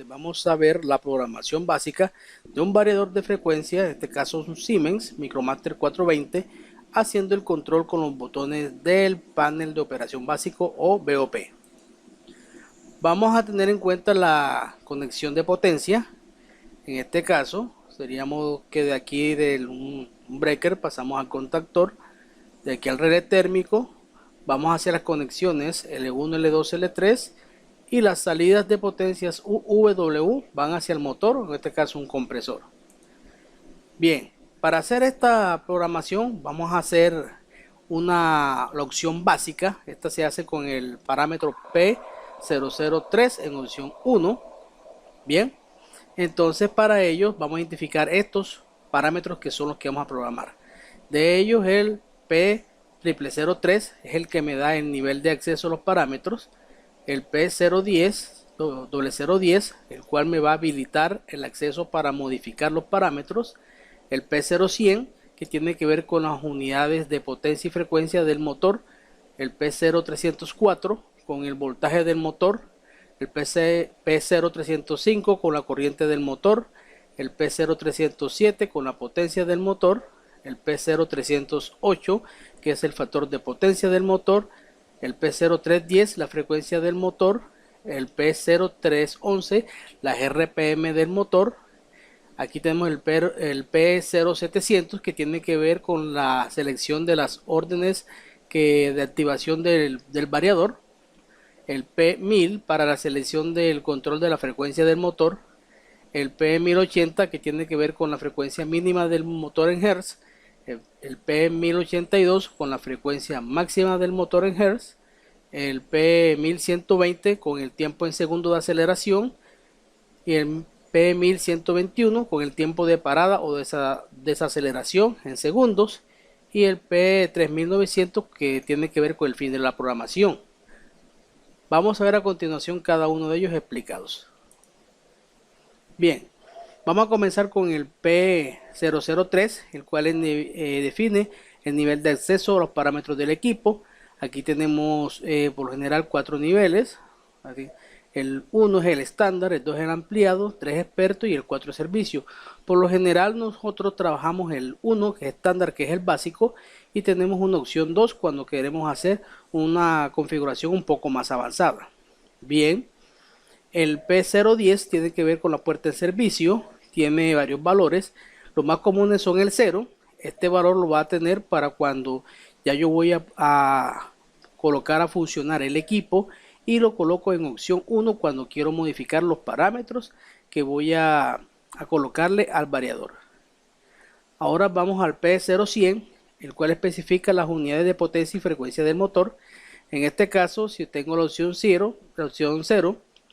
Vamos a ver la programación básica de un variador de frecuencia, en este caso es un Siemens Micromaster 420, haciendo el control con los botones del panel de operación básico o BOP. Vamos a tener en cuenta la conexión de potencia. En este caso seríamos que de aquí de un breaker pasamos al contactor, de aquí al relé térmico, vamos hacia las conexiones L1, L2, L3 y las salidas de potencias UW van hacia el motor, en este caso un compresor. Bien, para hacer esta programación vamos a hacer la opción básica. Esta se hace con el parámetro P003 en opción 1. Bien, entonces para ello vamos a identificar estos parámetros que son los que vamos a programar. De ellos el P003 es el que me da el nivel de acceso a los parámetros. El P010, el cual me va a habilitar el acceso para modificar los parámetros. El P0100, que tiene que ver con las unidades de potencia y frecuencia del motor. El P0304 con el voltaje del motor. El P0305 con la corriente del motor. El P0307 con la potencia del motor. El P0308 que es el factor de potencia del motor. El P0310 la frecuencia del motor. El P0311 las RPM del motor. Aquí tenemos el P0700 que tiene que ver con la selección de las órdenes de activación del variador. El P1000 para la selección del control de la frecuencia del motor. El P1080 que tiene que ver con la frecuencia mínima del motor en Hz. El P1082 con la frecuencia máxima del motor en Hz. El P1120 con el tiempo en segundo de aceleración. Y el P1121 con el tiempo de parada o de desaceleración en segundos. Y el P3900 que tiene que ver con el fin de la programación. Vamos a ver a continuación cada uno de ellos explicados. Bien, vamos a comenzar con el P003, el cual define el nivel de acceso a los parámetros del equipo. Aquí tenemos por lo general 4 niveles. Aquí, el 1 es el estándar, el 2 es el ampliado, 3 experto y el 4 es servicio. Por lo general nosotros trabajamos el 1 que es estándar, que es el básico, y tenemos una opción 2 cuando queremos hacer una configuración un poco más avanzada. Bien, el P010 tiene que ver con la puerta de servicio, tiene varios valores. Los más comunes son el 0. Este valor lo va a tener para cuando ya yo voy a colocar a funcionar el equipo, y lo coloco en opción 1 cuando quiero modificar los parámetros que voy a colocarle al variador. Ahora vamos al P0100, el cual especifica las unidades de potencia y frecuencia del motor. En este caso, si tengo la opción 0,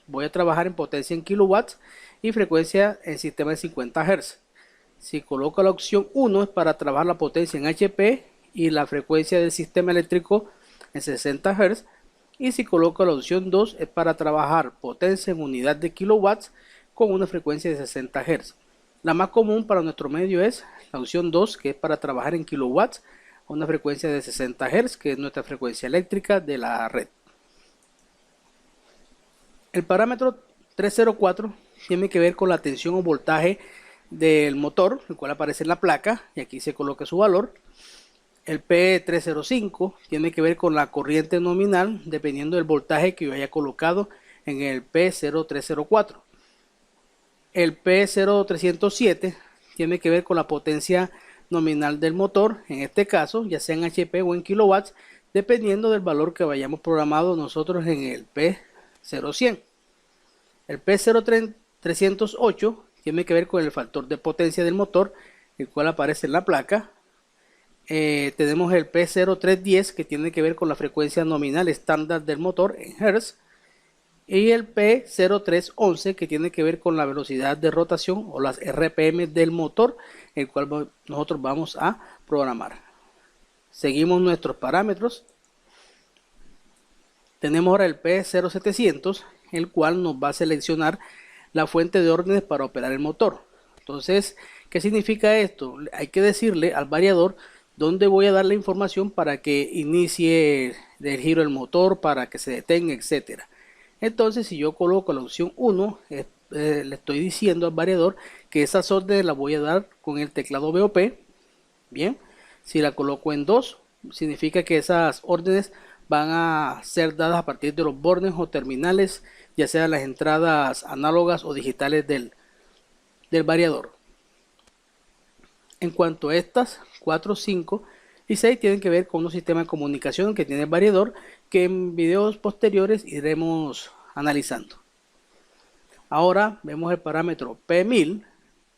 voy a trabajar en potencia en kilowatts y frecuencia en sistema de 50 Hz. Si coloco la opción 1 es para trabajar la potencia en HP y la frecuencia del sistema eléctrico en 60 Hz. Y si coloco la opción 2 es para trabajar potencia en unidad de kilowatts con una frecuencia de 60 Hz. La más común para nuestro medio es la opción 2, que es para trabajar en kilowatts a una frecuencia de 60 Hz, que es nuestra frecuencia eléctrica de la red. El parámetro 304 tiene que ver con la tensión o voltaje del motor, el cual aparece en la placa, y aquí se coloca su valor. El P305 tiene que ver con la corriente nominal dependiendo del voltaje que yo haya colocado en el P0304. El P0307 tiene que ver con la potencia nominal del motor, en este caso ya sea en HP o en kilowatts, dependiendo del valor que hayamos programado nosotros en el P0100. El P0308 tiene que ver con el factor de potencia del motor, el cual aparece en la placa. Tenemos el P0310 que tiene que ver con la frecuencia nominal estándar del motor en Hz, y el P0311 que tiene que ver con la velocidad de rotación o las RPM del motor, el cual nosotros vamos a programar. Seguimos nuestros parámetros. Tenemos ahora el P0700, el cual nos va a seleccionar la fuente de órdenes para operar el motor. Entonces, ¿qué significa esto? Hay que decirle al variador donde voy a dar la información para que inicie el giro del motor, para que se detenga, etcétera. Entonces, si yo coloco la opción 1, es le estoy diciendo al variador que esas órdenes las voy a dar con el teclado BOP. Bien, si la coloco en 2, significa que esas órdenes van a ser dadas a partir de los bornes o terminales, ya sean las entradas análogas o digitales del variador. En cuanto a estas 4, 5 y 6 tienen que ver con un sistema de comunicación que tiene el variador, que en videos posteriores iremos analizando. Ahora vemos el parámetro P1000,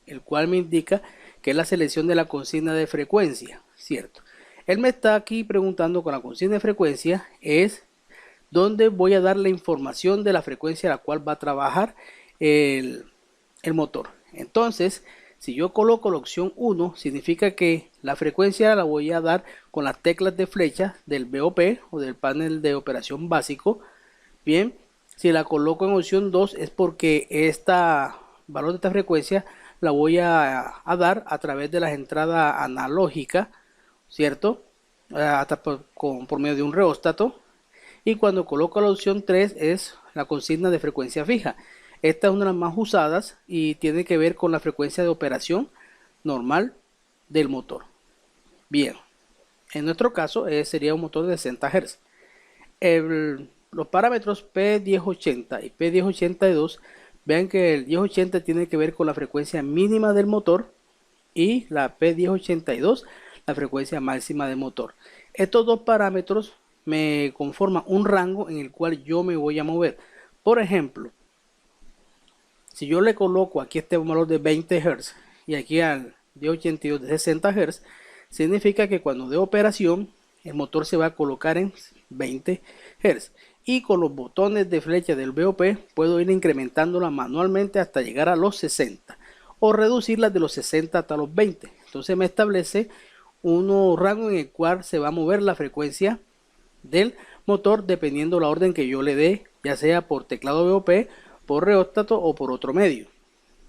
el cual me indica que es la selección de la consigna de frecuencia, ¿cierto? Él me está aquí preguntando con la consigna de frecuencia es dónde voy a dar la información de la frecuencia a la cual va a trabajar el motor. Entonces, si yo coloco la opción 1, significa que la frecuencia la voy a dar con las teclas de flecha del BOP o del panel de operación básico. Bien, si la coloco en opción 2 es porque valor de esta frecuencia la voy a dar a través de las entradas analógicas, ¿cierto? Hasta por medio de un reóstato. Y cuando coloco la opción 3 es la consigna de frecuencia fija. Esta es una de las más usadas y tiene que ver con la frecuencia de operación normal del motor. Bien, en nuestro caso sería un motor de 60 Hz. Los parámetros P1080 y P1082, vean que el 1080 tiene que ver con la frecuencia mínima del motor y la P1082 la frecuencia máxima del motor. Estos dos parámetros me conforman un rango en el cual yo me voy a mover. Por ejemplo, si yo le coloco aquí este valor de 20 Hz y aquí al 1082 de 60 Hz, significa que cuando de operación el motor se va a colocar en 20 Hz. Y con los botones de flecha del BOP puedo ir incrementándola manualmente hasta llegar a los 60 o reducirlas de los 60 hasta los 20. Entonces me establece un rango en el cual se va a mover la frecuencia del motor dependiendo la orden que yo le dé, ya sea por teclado BOP, por reóstato o por otro medio.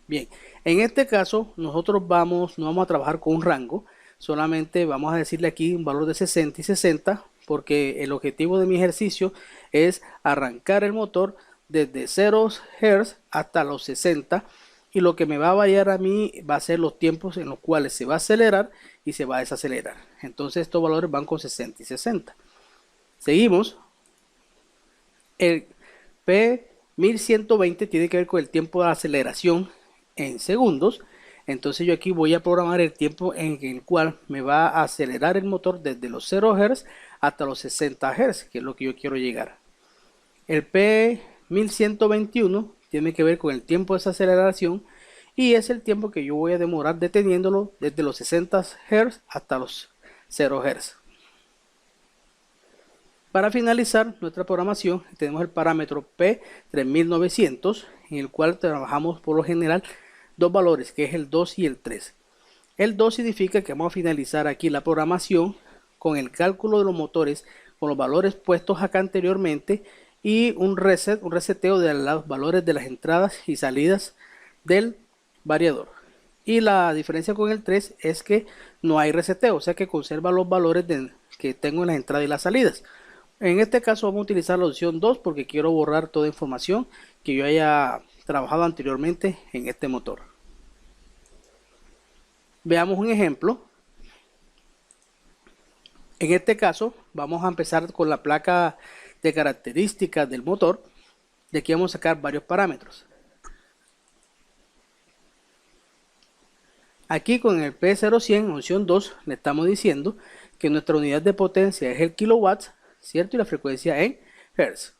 Bien, en este caso nosotros no vamos a trabajar con un rango, solamente vamos a decirle aquí un valor de 60 y 60 porque el objetivo de mi ejercicio es arrancar el motor desde 0 Hz hasta los 60 y lo que me va a variar a mí va a ser los tiempos en los cuales se va a acelerar y se va a desacelerar. Entonces estos valores van con 60 y 60. Seguimos. El P1120 tiene que ver con el tiempo de aceleración en segundos. Entonces yo aquí voy a programar el tiempo en el cual me va a acelerar el motor desde los 0 Hz hasta los 60 Hz, que es lo que yo quiero llegar. El P1121 tiene que ver con el tiempo de desaceleración y es el tiempo que yo voy a demorar deteniéndolo desde los 60 Hz hasta los 0 Hz. Para finalizar nuestra programación tenemos el parámetro P3900 en el cual trabajamos por lo general dos valores, que es el 2 y el 3. El 2 significa que vamos a finalizar aquí la programación con el cálculo de los motores con los valores puestos acá anteriormente y un reseteo de los valores de las entradas y salidas del variador. Y la diferencia con el 3 es que no hay reseteo, o sea que conserva los valores que tengo en las entradas y las salidas. En este caso vamos a utilizar la opción 2 porque quiero borrar toda información que yo haya trabajado anteriormente en este motor. Veamos un ejemplo. En este caso vamos a empezar con la placa de características del motor. De aquí vamos a sacar varios parámetros. Aquí con el P0100 opción 2 le estamos diciendo que nuestra unidad de potencia es el kilowatts, ¿cierto? Y la frecuencia en Hz.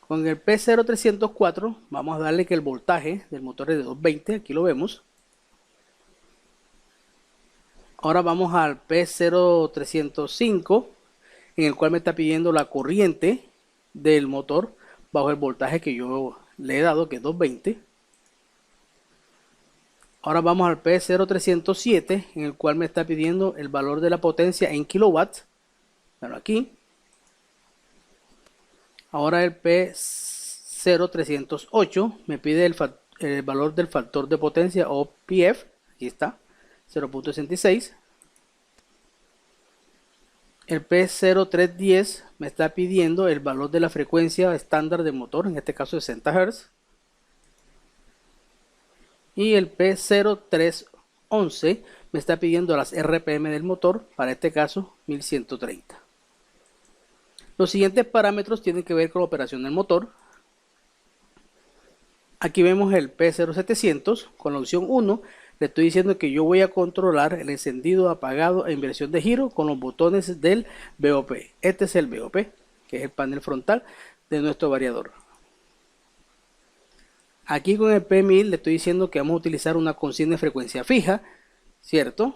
Con el P0304 vamos a darle que el voltaje del motor es de 220, aquí lo vemos. Ahora vamos al P0305, en el cual me está pidiendo la corriente del motor bajo el voltaje que yo le he dado, que es 220. Ahora vamos al P0307, en el cual me está pidiendo el valor de la potencia en kilowatts. Bueno, aquí. Ahora el P0308 me pide el valor del factor de potencia o PF. Aquí está, 0.66. El P0310 me está pidiendo el valor de la frecuencia estándar del motor, en este caso 60 Hz. Y el P0311 me está pidiendo las RPM del motor, para este caso 1130. Los siguientes parámetros tienen que ver con la operación del motor. Aquí vemos el P0700 con la opción 1. Le estoy diciendo que yo voy a controlar el encendido, apagado e inversión de giro con los botones del BOP. Este es el BOP, que es el panel frontal de nuestro variador. Aquí con el P1000 le estoy diciendo que vamos a utilizar una consigna de frecuencia fija, ¿cierto?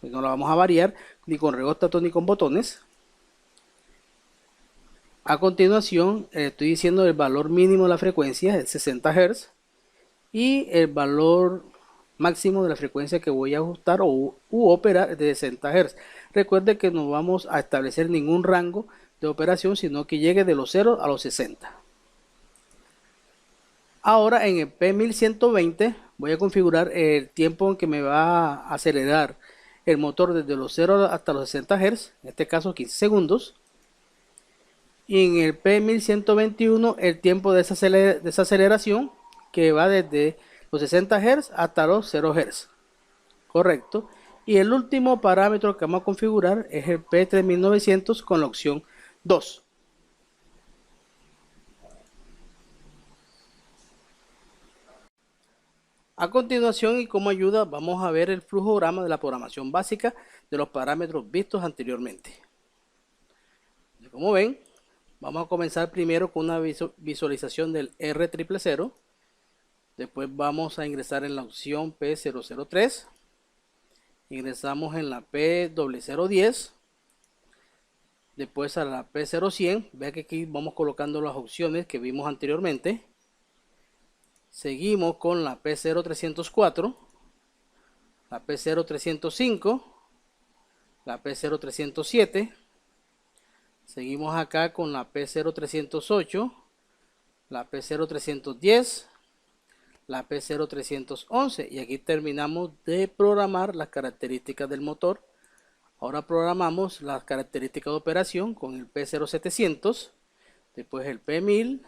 No la vamos a variar ni con regóstato ni con botones. A continuación estoy diciendo el valor mínimo de la frecuencia es 60 Hz y el valor máximo de la frecuencia que voy a ajustar u operar es de 60 Hz. Recuerde que no vamos a establecer ningún rango de operación, sino que llegue de los 0 a los 60. Ahora en el P1120 voy a configurar el tiempo en que me va a acelerar el motor desde los 0 hasta los 60 Hz, en este caso 15 segundos. Y en el P1121 el tiempo de esa aceleración, que va desde los 60 Hz hasta los 0 Hz. Correcto. Y el último parámetro que vamos a configurar es el P3900 con la opción 2. A continuación y como ayuda vamos a ver el flujograma de la programación básica de los parámetros vistos anteriormente. Como ven, vamos a comenzar primero con una visualización del R000. Después vamos a ingresar en la opción P003. Ingresamos en la P0010. Después a la P0100. Vea que aquí vamos colocando las opciones que vimos anteriormente. Seguimos con la P0304. La P0305. La P0307. Seguimos acá con la P0308. La P0310. La P0311 y aquí terminamos de programar las características del motor. Ahora programamos las características de operación con el P0700, después el P1000,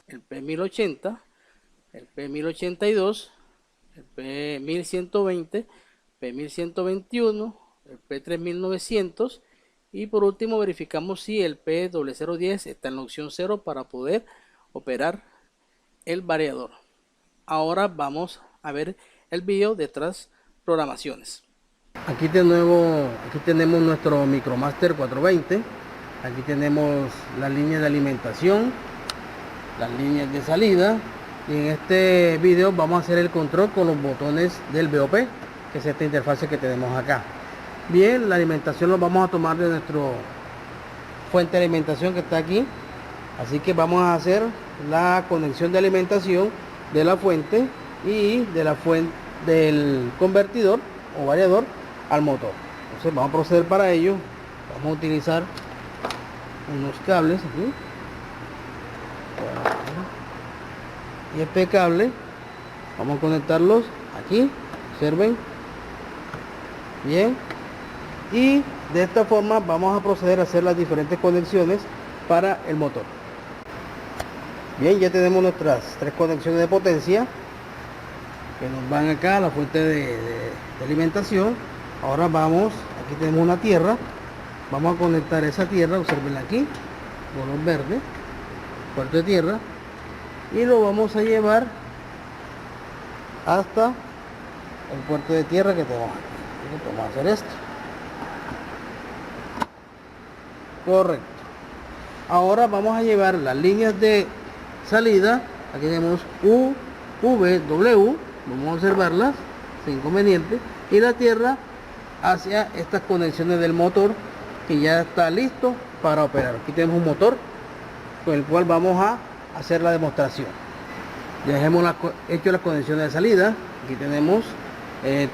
el P1080, el P1082, el P1120, P1121, el P3900 y por último verificamos si el P0010 está en la opción 0 para poder operar el variador. Ahora vamos a ver el video de otras programaciones. Aquí de nuevo, aquí tenemos nuestro Micromaster 420. Aquí tenemos las líneas de alimentación, las líneas de salida. Y en este video vamos a hacer el control con los botones del BOP, que es esta interfase que tenemos acá. Bien, la alimentación lo vamos a tomar de nuestro fuente de alimentación que está aquí. Así que vamos a hacer la conexión de alimentación de la fuente y de la fuente del convertidor o variador al motor. Entonces vamos a proceder para ello. Vamos a utilizar unos cables aquí y este cable vamos a conectarlos aquí, observen bien, y de esta forma vamos a proceder a hacer las diferentes conexiones para el motor. Bien, ya tenemos nuestras 3 conexiones de potencia que nos van acá a la fuente de alimentación. Ahora vamos, aquí tenemos una tierra, vamos a conectar esa tierra, observen aquí, color verde, puerto de tierra, y lo vamos a llevar hasta el puerto de tierra que tenemos aquí. Vamos a hacer esto. Correcto. Ahora vamos a llevar las líneas de salida, aquí tenemos U, V, W, vamos a observarlas sin inconveniente, y la tierra hacia estas conexiones del motor que ya está listo para operar. Aquí tenemos un motor con el cual vamos a hacer la demostración. Ya hemos hecho las conexiones de salida. Aquí tenemos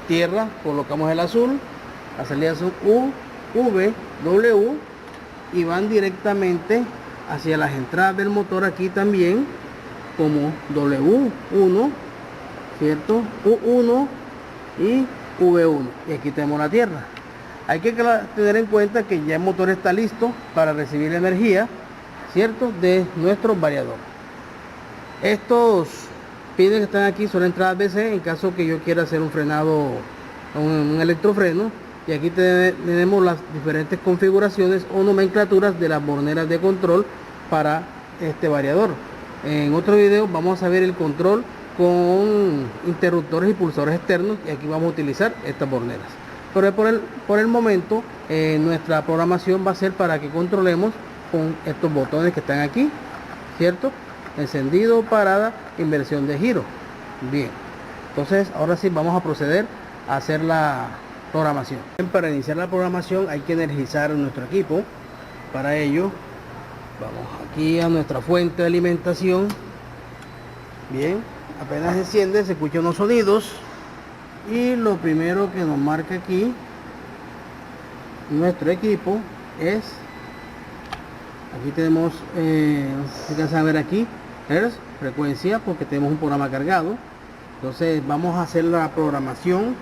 tierra, colocamos el azul, las salidas son U, V, W y van directamente hacia las entradas del motor aquí también, como W1, ¿cierto? U1 y V1. Y aquí tenemos la tierra. Hay que tener en cuenta que ya el motor está listo para recibir la energía, ¿cierto?, de nuestro variador. Estos pines que están aquí son entradas DC en caso que yo quiera hacer un frenado, un electrofreno. Y aquí tenemos las diferentes configuraciones o nomenclaturas de las borneras de control para este variador. En otro video vamos a ver el control con interruptores y pulsadores externos, y aquí vamos a utilizar estas borneras. Pero por el momento nuestra programación va a ser para que controlemos con estos botones que están aquí, ¿cierto? Encendido, parada, inversión de giro. Bien, entonces ahora sí vamos a proceder a hacer la programación. Para iniciar la programación hay que energizar nuestro equipo. Para ello vamos aquí a nuestra fuente de alimentación. Bien, apenas se enciende se escuchan los sonidos, y lo primero que nos marca aquí nuestro equipo es, aquí tenemos, se alcanza a ver aquí, hertz, frecuencia, porque tenemos un programa cargado. Entonces vamos a hacer la programación,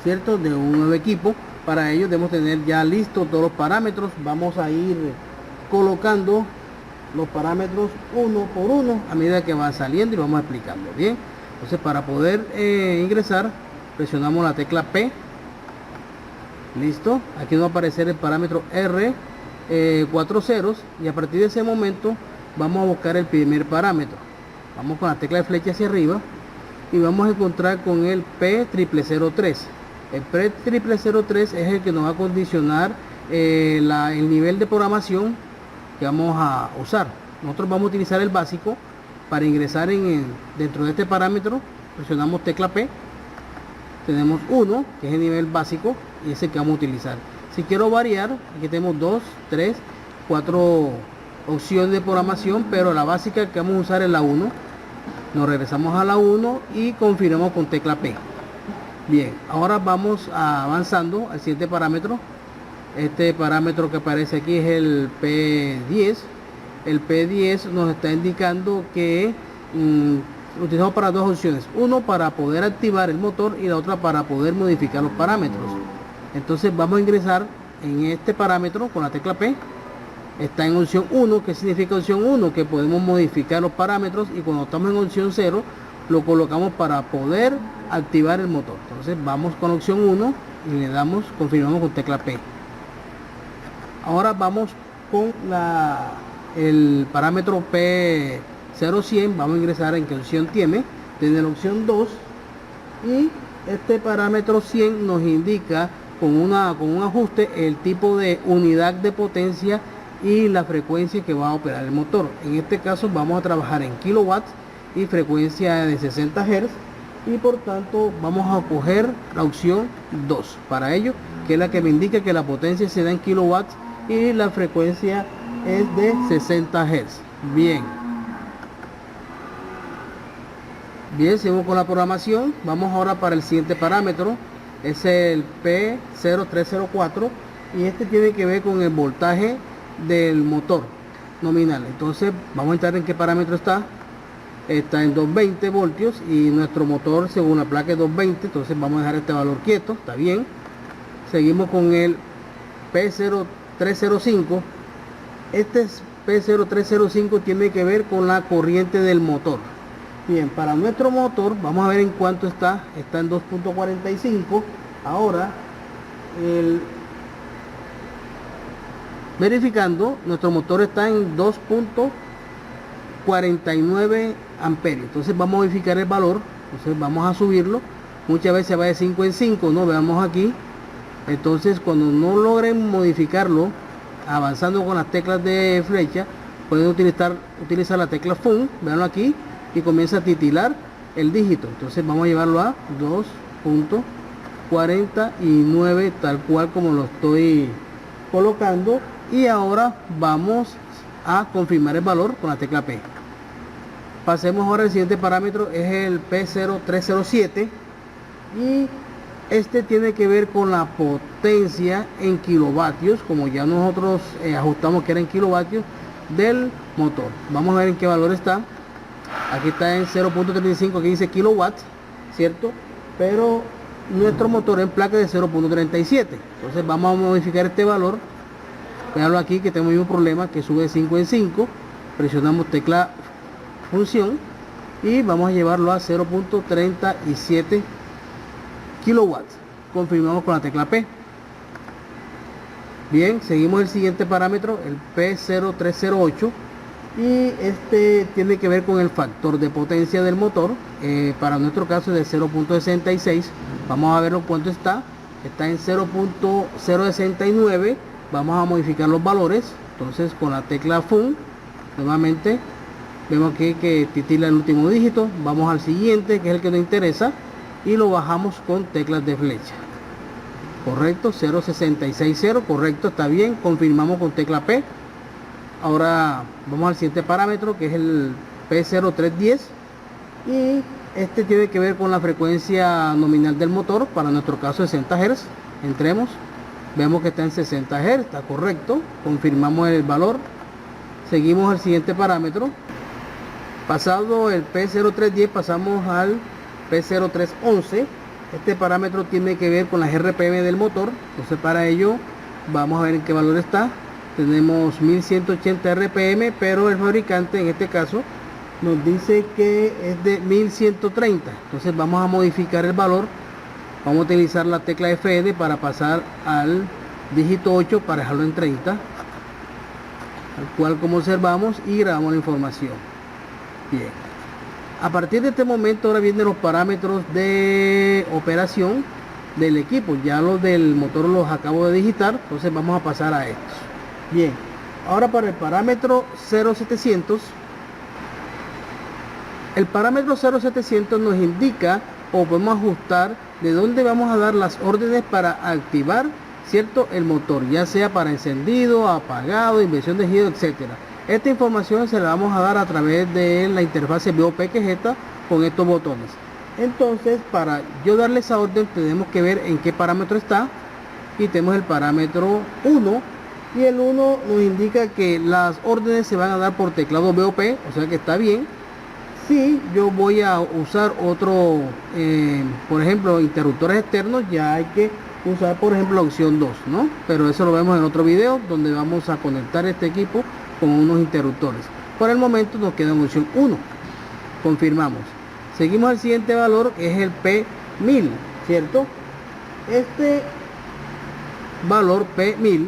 ¿cierto?, de un nuevo equipo. Para ello debemos tener ya listos todos los parámetros. Vamos a ir colocando los parámetros uno por uno a medida que van saliendo y vamos explicando. Bien, entonces para poder ingresar presionamos la tecla P. Listo, aquí nos va a aparecer el parámetro R, 4 ceros, y a partir de ese momento vamos a buscar el primer parámetro. Vamos con la tecla de flecha hacia arriba y vamos a encontrar con el P0003. El P0003 es el que nos va a condicionar el nivel de programación que vamos a usar. Nosotros vamos a utilizar el básico. Para ingresar dentro de este parámetro presionamos tecla P, tenemos 1, que es el nivel básico, y ese que vamos a utilizar. Si quiero variar, aquí tenemos 2, 3, 4 opciones de programación, pero la básica que vamos a usar es la 1. Nos regresamos a la 1 y confirmamos con tecla P. Bien, ahora vamos avanzando al siguiente parámetro. Este parámetro que aparece aquí es el P10. El P10 nos está indicando que lo utilizamos para dos opciones: uno para poder activar el motor y la otra para poder modificar los parámetros. Entonces vamos a ingresar en este parámetro con la tecla P. Está en opción 1. ¿Qué significa opción 1? Que podemos modificar los parámetros, y cuando estamos en opción 0 lo colocamos para poder activar el motor. Entonces vamos con opción 1 y le damos, confirmamos con tecla P. Ahora vamos con el parámetro P0100. Vamos a ingresar en qué opción tiene la opción 2, y este parámetro 100 nos indica con un ajuste el tipo de unidad de potencia y la frecuencia que va a operar el motor. En este caso vamos a trabajar en kilowatts y frecuencia de 60 Hz, y por tanto vamos a coger la opción 2 para ello, que es la que me indica que la potencia se da en kilowatts y la frecuencia es de 60 Hz. Bien, seguimos con la programación. Vamos ahora para el siguiente parámetro, es el P0304, y este tiene que ver con el voltaje del motor nominal. Entonces vamos a entrar en qué parámetro está en 220 voltios, y nuestro motor según la placa es 220. Entonces vamos a dejar este valor quieto, está bien. Seguimos con el P0305. Este P0305 tiene que ver con la corriente del motor. Bien, para nuestro motor vamos a ver en cuánto está en 2.45. ahora verificando, nuestro motor está en 2.49 amperios. Entonces vamos a modificar el valor, entonces vamos a subirlo. Muchas veces va de 5 en 5, ¿no? Veamos aquí. Entonces cuando no logren modificarlo avanzando con las teclas de flecha, pueden utilizar la tecla Fun, veanlo aquí, y comienza a titilar el dígito. Entonces vamos a llevarlo a 2.49, tal cual como lo estoy colocando. Y ahora vamos a confirmar el valor con la tecla P. Pasemos ahora al siguiente parámetro, es el P0307, y este tiene que ver con la potencia en kilovatios, como ya nosotros ajustamos que era en kilovatios del motor. Vamos a ver en qué valor está. Aquí está en 0.35, aquí dice kilowatts, ¿cierto? Pero nuestro motor en placa de 0.37. Entonces vamos a modificar este valor. Veanlo aquí que tengo el mismo problema, que sube de 5 en 5. Presionamos tecla función y vamos a llevarlo a 0.37 kilowatts. Confirmamos con la tecla P. Bien, seguimos el siguiente parámetro, el P0308, y este tiene que ver con el factor de potencia del motor. Para nuestro caso es de 0.66. Vamos a ver cuánto está. Está en 0.069. Vamos a modificar los valores. Entonces con la tecla Fun, nuevamente vemos aquí que titila el último dígito. Vamos al siguiente, que es el que nos interesa, y lo bajamos con teclas de flecha. Correcto, 0.660, correcto, está bien. Confirmamos con tecla P. Ahora vamos al siguiente parámetro, que es el P0310, y este tiene que ver con la frecuencia nominal del motor, para nuestro caso 60 Hz. Entremos, vemos que está en 60 Hz, está correcto. Confirmamos el valor. Seguimos al siguiente parámetro. Pasado el P0310 pasamos al P0311. Este parámetro tiene que ver con las RPM del motor. Entonces para ello vamos a ver en qué valor está. Tenemos 1180 RPM, pero el fabricante en este caso nos dice que es de 1130. Entonces vamos a modificar el valor. Vamos a utilizar la tecla FN para pasar al dígito 8 para dejarlo en 30, al cual como observamos, y grabamos la información. Bien, a partir de este momento ahora vienen los parámetros de operación del equipo. Ya los del motor los acabo de digitar, entonces vamos a pasar a estos. Bien, ahora para el parámetro 0700. El parámetro 0700 nos indica, o podemos ajustar, de dónde vamos a dar las órdenes para activar, ¿cierto?, el motor, ya sea para encendido, apagado, inversión de giro, etcétera. Esta información se la vamos a dar a través de la interfase BOP, que es esta, con estos botones. Entonces, para yo darle esa orden, tenemos que ver en qué parámetro está, y tenemos el parámetro 1, y el 1 nos indica que las órdenes se van a dar por teclado BOP, o sea que está bien. Si yo voy a usar otro, por ejemplo, interruptores externos, ya hay que usar, por ejemplo, la opción 2, ¿no? Pero eso lo vemos en otro video, donde vamos a conectar este equipo con unos interruptores. Por el momento nos queda en opción 1. Confirmamos. Seguimos al siguiente valor, que es el P1000, ¿cierto? Este valor P1000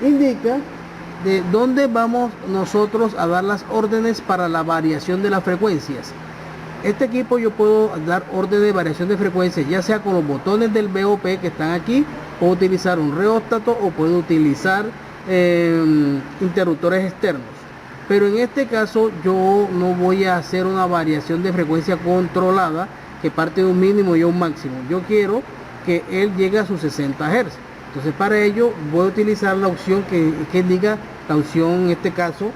indica de dónde vamos nosotros a dar las órdenes para la variación de las frecuencias. Este equipo yo puedo dar orden de variación de frecuencia, ya sea con los botones del BOP que están aquí, puedo utilizar un reóstato o puedo utilizar interruptores externos. Pero en este caso yo no voy a hacer una variación de frecuencia controlada que parte de un mínimo y un máximo. Yo quiero que él llegue a sus 60 Hz. Entonces para ello voy a utilizar la opción que indica, la opción en este caso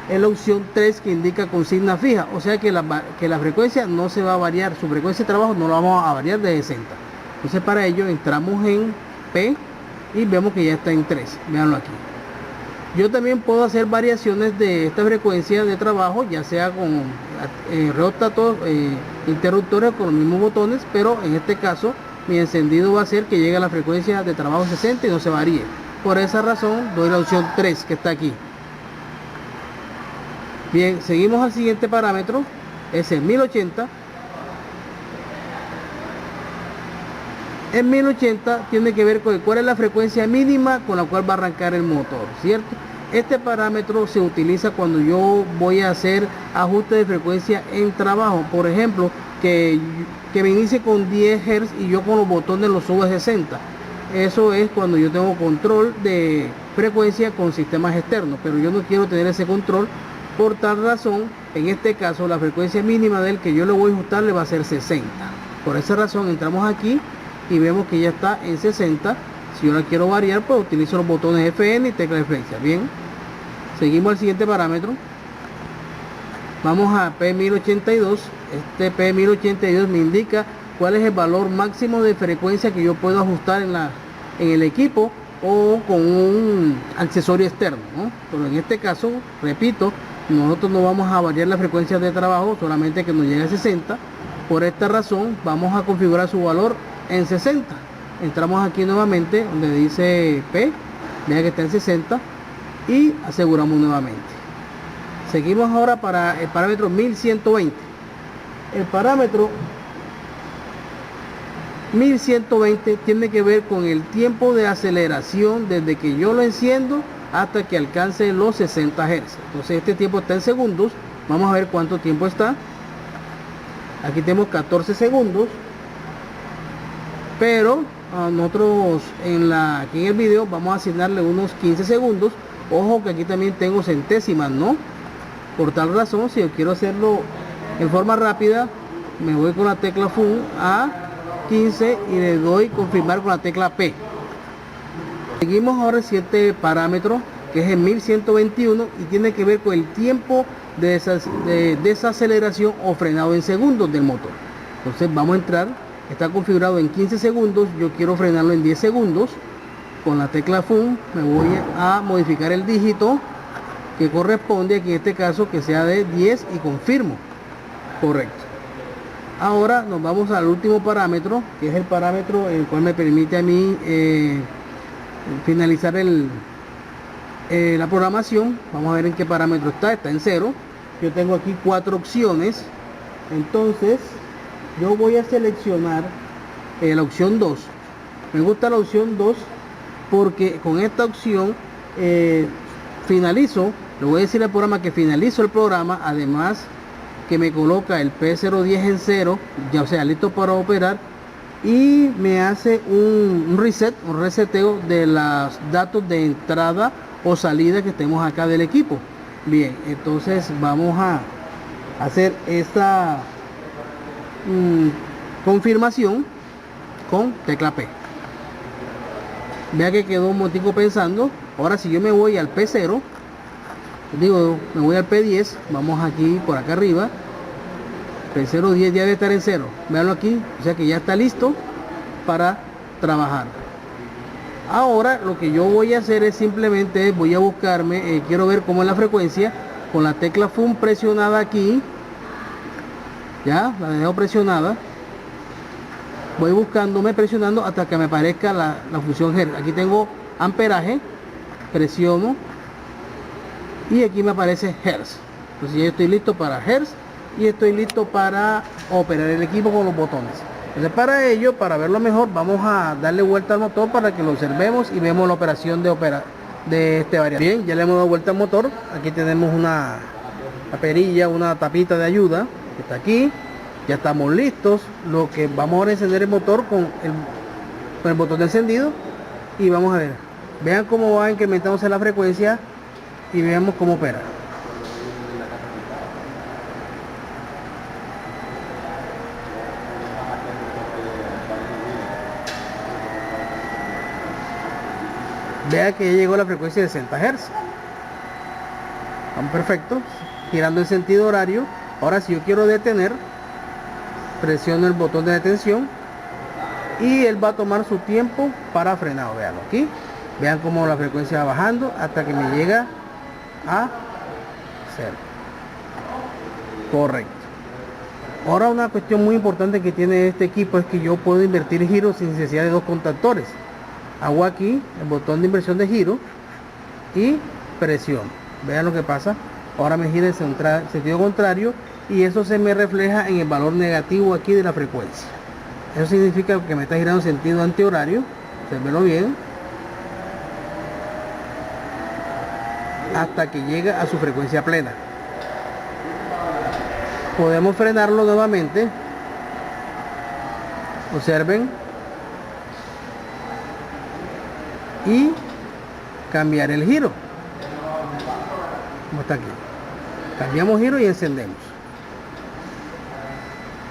es la opción 3, que indica consigna fija, o sea que la frecuencia no se va a variar, su frecuencia de trabajo no la vamos a variar de 60. Entonces para ello entramos en P y vemos que ya está en 3, véanlo aquí. Yo también puedo hacer variaciones de esta frecuencia de trabajo, ya sea con reóstatos, interruptores, con los mismos botones, pero en este caso mi encendido va a ser que llegue a la frecuencia de trabajo 60 y no se varíe. Por esa razón doy la opción 3, que está aquí. Bien, seguimos al siguiente parámetro, es el 1080. En 1080 tiene que ver con cuál es la frecuencia mínima con la cual va a arrancar el motor, ¿cierto? Este parámetro se utiliza cuando yo voy a hacer ajuste de frecuencia en trabajo. Por ejemplo, que me inicie con 10 Hz y yo con los botones los subo a 60. Eso es cuando yo tengo control de frecuencia con sistemas externos, pero yo no quiero tener ese control. Por tal razón, en este caso la frecuencia mínima del que yo le voy a ajustar le va a ser 60. Por esa razón entramos aquí y vemos que ya está en 60. Si yo la quiero variar, pues utilizo los botones FN y tecla de flecha. Bien, seguimos al siguiente parámetro. Vamos a P1082. Este P1082 me indica cuál es el valor máximo de frecuencia que yo puedo ajustar en el equipo o con un accesorio externo, ¿no? Pero en este caso, repito, nosotros no vamos a variar la frecuencia de trabajo, solamente que nos llegue a 60. Por esta razón vamos a configurar su valor en 60. Entramos aquí nuevamente donde dice P, vea que está en 60 y aseguramos nuevamente. Seguimos ahora para el parámetro 1120. El parámetro 1120 tiene que ver con el tiempo de aceleración desde que yo lo enciendo hasta que alcance los 60 Hz. Entonces este tiempo está en segundos. Vamos a ver cuánto tiempo está. Aquí tenemos 14 segundos, pero nosotros aquí en el video vamos a asignarle unos 15 segundos. Ojo que aquí también tengo centésimas, ¿no? Por tal razón, si yo quiero hacerlo en forma rápida, me voy con la tecla FUN a 15 y le doy confirmar con la tecla P. Seguimos ahora el siguiente parámetro, que es el 1121, y tiene que ver con el tiempo de desaceleración o frenado en segundos del motor. Entonces vamos a entrar, está configurado en 15 segundos, yo quiero frenarlo en 10 segundos. Con la tecla FUN me voy a modificar el dígito que corresponde, aquí en este caso que sea de 10, y confirmo. Correcto. Ahora nos vamos al último parámetro, que es el parámetro el cual me permite a mí finalizar la programación. Vamos a ver en qué parámetro está en 0. Yo tengo aquí 4 opciones, entonces yo voy a seleccionar la opción 2. Me gusta la opción 2 porque con esta opción finalizo, le voy a decir al programa que finalizo el programa, además que me coloca el P010 en 0, ya, o sea, listo para operar, y me hace un reset, un reseteo de los datos de entrada o salida que tenemos acá del equipo. Bien, entonces vamos a hacer esta confirmación con tecla P. Vea que quedó un motico pensando. Ahora si yo me voy al P0, digo, me voy al P10, vamos aquí por acá arriba, P010 ya debe estar en 0, véanlo aquí, o sea que ya está listo para trabajar. Ahora lo que yo voy a hacer es simplemente voy a buscarme, quiero ver cómo es la frecuencia, con la tecla FUN presionada aquí, ya la dejo presionada, voy buscándome, presionando hasta que me aparezca la función Hertz. Aquí tengo amperaje, presiono y aquí me aparece Hertz. Entonces ya estoy listo para Hertz y estoy listo para operar el equipo con los botones. Entonces para ello, para verlo mejor, vamos a darle vuelta al motor para que lo observemos y vemos la operación de este variador. Bien, ya le hemos dado vuelta al motor. Aquí tenemos una perilla, una tapita de ayuda que está aquí. Ya estamos listos. Lo que vamos ahora a encender el motor con el botón de encendido y vamos a ver. Vean cómo va incrementándose la frecuencia y veamos cómo opera. Vea que ya llegó la frecuencia de 60 Hz. Vamos perfecto. Girando en sentido horario. Ahora si yo quiero detener, presiono el botón de detención y él va a tomar su tiempo para frenado. Veanlo aquí. Vean cómo la frecuencia va bajando hasta que me llega a 0. Correcto. Ahora una cuestión muy importante que tiene este equipo es que yo puedo invertir giros sin necesidad de dos contactores. Hago aquí el botón de inversión de giro y presiono. Vean lo que pasa. Ahora me gira en sentido contrario y eso se me refleja en el valor negativo aquí de la frecuencia. Eso significa que me está girando en sentido antihorario. Observenlo bien. Hasta que llega a su frecuencia plena. Podemos frenarlo nuevamente. Observen. Y cambiar el giro. Como está aquí. Cambiamos giro y encendemos.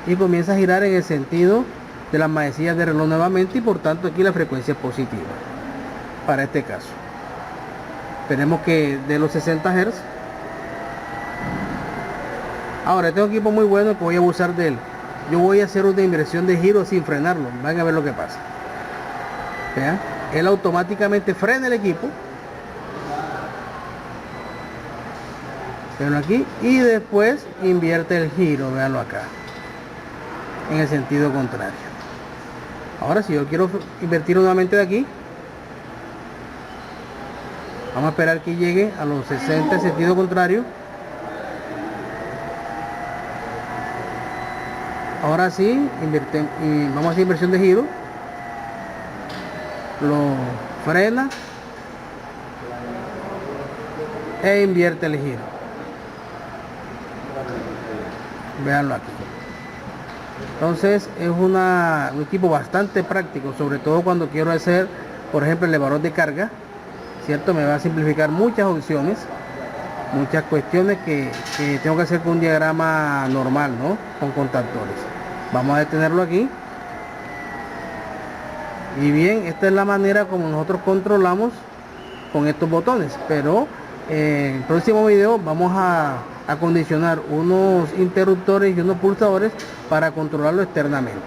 Y comienza a girar en el sentido de las manecillas de reloj nuevamente y por tanto aquí la frecuencia es positiva. Para este caso. Esperemos que de los 60 Hz. Ahora este equipo muy bueno que voy a abusar de él. Yo voy a hacer una inversión de giro sin frenarlo. Van a ver lo que pasa. Vean. Él automáticamente frena el equipo. Veanlo aquí. Y después invierte el giro. Veanlo acá. en el sentido contrario. Ahora si yo quiero invertir nuevamente de aquí, vamos a esperar que llegue a los 60 en sentido contrario. Ahora sí, vamos a hacer inversión de giro. Lo frena e invierte el giro. Veanlo aquí. Entonces es un equipo bastante práctico, sobre todo cuando quiero hacer, por ejemplo, elevador de carga, ¿cierto? Me va a simplificar muchas opciones, muchas cuestiones que tengo que hacer con un diagrama normal, ¿no? Con contactores. Vamos a detenerlo aquí. Y bien, esta es la manera como nosotros controlamos con estos botones, pero en el próximo video vamos a acondicionar unos interruptores y unos pulsadores para controlarlo externamente.